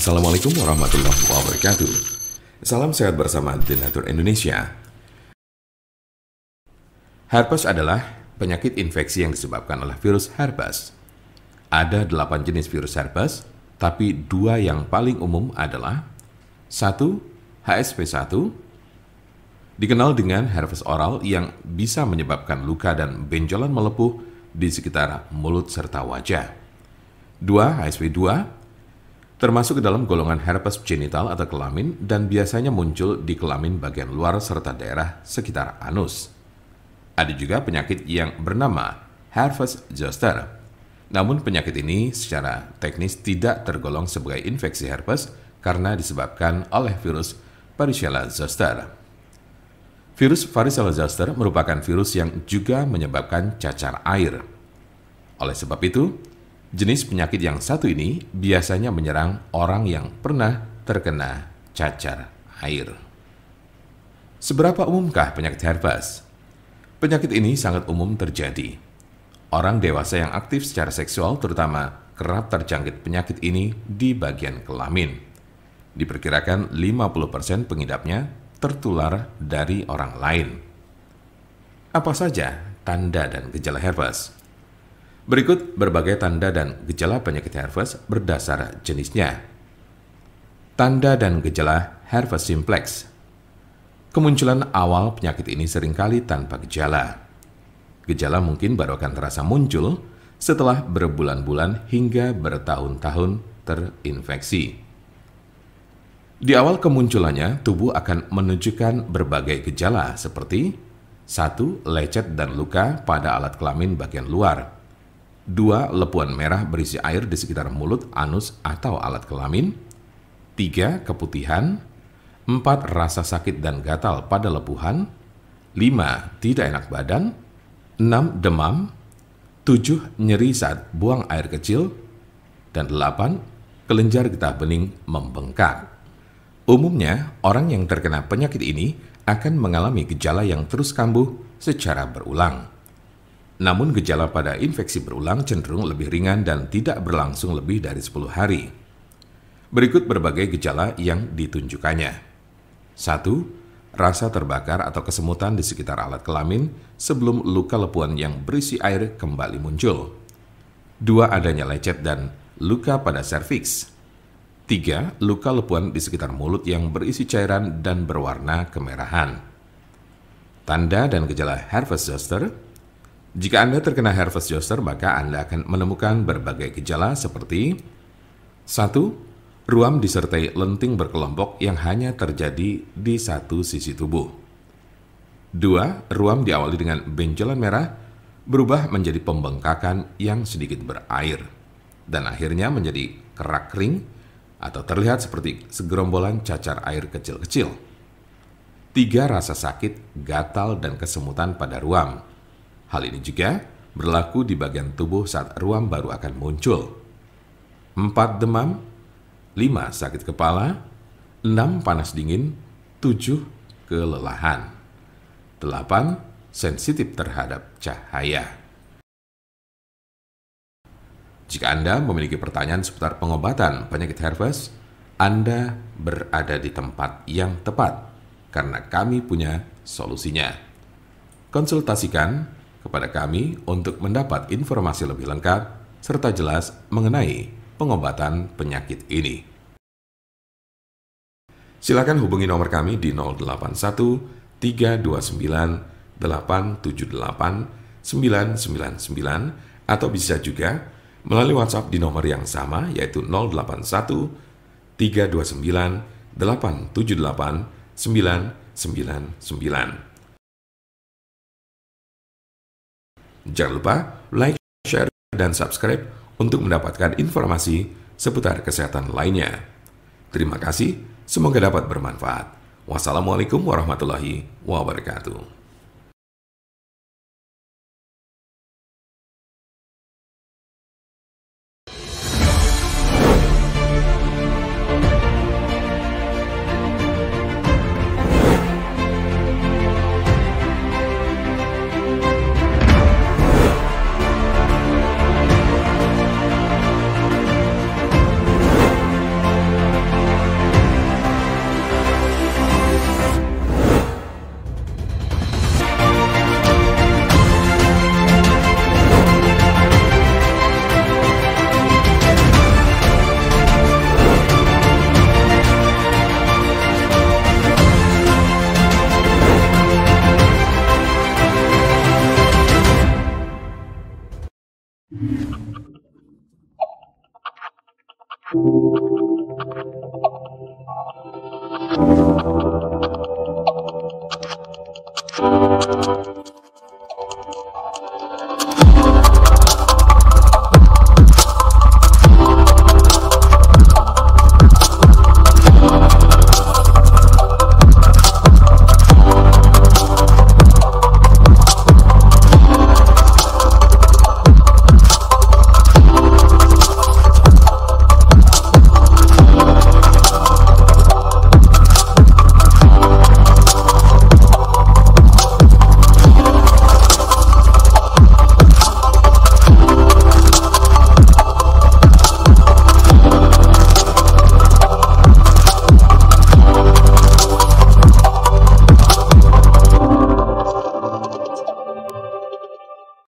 Assalamualaikum warahmatullahi wabarakatuh. Salam sehat bersama Denatur Indonesia. Herpes adalah penyakit infeksi yang disebabkan oleh virus herpes. Ada 8 jenis virus herpes, tapi 2 yang paling umum adalah 1. HSV1, dikenal dengan herpes oral yang bisa menyebabkan luka dan benjolan melepuh di sekitar mulut serta wajah. 2. HSV2, termasuk ke dalam golongan herpes genital atau kelamin dan biasanya muncul di kelamin bagian luar serta daerah sekitar anus. Ada juga penyakit yang bernama herpes zoster. Namun penyakit ini secara teknis tidak tergolong sebagai infeksi herpes karena disebabkan oleh virus Varicella zoster. Virus Varicella zoster merupakan virus yang juga menyebabkan cacar air. Oleh sebab itu, jenis penyakit yang satu ini biasanya menyerang orang yang pernah terkena cacar air. Seberapa umumkah penyakit herpes? Penyakit ini sangat umum terjadi. Orang dewasa yang aktif secara seksual terutama kerap terjangkit penyakit ini di bagian kelamin. Diperkirakan 50% pengidapnya tertular dari orang lain. Apa saja tanda dan gejala herpes? Berikut berbagai tanda dan gejala penyakit herpes berdasar jenisnya. Tanda dan gejala herpes simplex. Kemunculan awal penyakit ini seringkali tanpa gejala. Gejala mungkin baru akan terasa muncul setelah berbulan-bulan hingga bertahun-tahun terinfeksi. Di awal kemunculannya, tubuh akan menunjukkan berbagai gejala seperti 1. Lecet dan luka pada alat kelamin bagian luar. 2. Lepuan merah berisi air di sekitar mulut, anus, atau alat kelamin. 3. Keputihan. 4. Rasa sakit dan gatal pada lepuhan. 5. Tidak enak badan. 6. Demam. 7. Nyeri saat buang air kecil. Dan 8. Kelenjar getah bening membengkak. Umumnya, orang yang terkena penyakit ini akan mengalami gejala yang terus kambuh secara berulang. Namun gejala pada infeksi berulang cenderung lebih ringan dan tidak berlangsung lebih dari 10 hari. Berikut berbagai gejala yang ditunjukkannya. 1. Rasa terbakar atau kesemutan di sekitar alat kelamin sebelum luka lepuan yang berisi air kembali muncul. 2. Adanya lecet dan luka pada serviks. 3. Luka lepuan di sekitar mulut yang berisi cairan dan berwarna kemerahan. Tanda dan gejala herpes zoster. Jika Anda terkena herpes zoster, maka Anda akan menemukan berbagai gejala seperti 1. Ruam disertai lenting berkelompok yang hanya terjadi di satu sisi tubuh. 2. Ruam diawali dengan benjolan merah berubah menjadi pembengkakan yang sedikit berair dan akhirnya menjadi kerak kering atau terlihat seperti segerombolan cacar air kecil-kecil. 3. Rasa sakit, gatal, dan kesemutan pada ruam. Hal ini juga berlaku di bagian tubuh saat ruam baru akan muncul. 4. Demam. 5. Sakit kepala. 6. Panas dingin. 7. Kelelahan. 8. Sensitif terhadap cahaya. Jika Anda memiliki pertanyaan seputar pengobatan penyakit herpes, Anda berada di tempat yang tepat karena kami punya solusinya. Konsultasikan kepada kami untuk mendapat informasi lebih lengkap serta jelas mengenai pengobatan penyakit ini. Silakan hubungi nomor kami di 081 329 878 999 atau bisa juga melalui WhatsApp di nomor yang sama yaitu 081 329 878 999. Jangan lupa like, share, dan subscribe untuk mendapatkan informasi seputar kesehatan lainnya. Terima kasih, semoga dapat bermanfaat. Wassalamualaikum warahmatullahi wabarakatuh.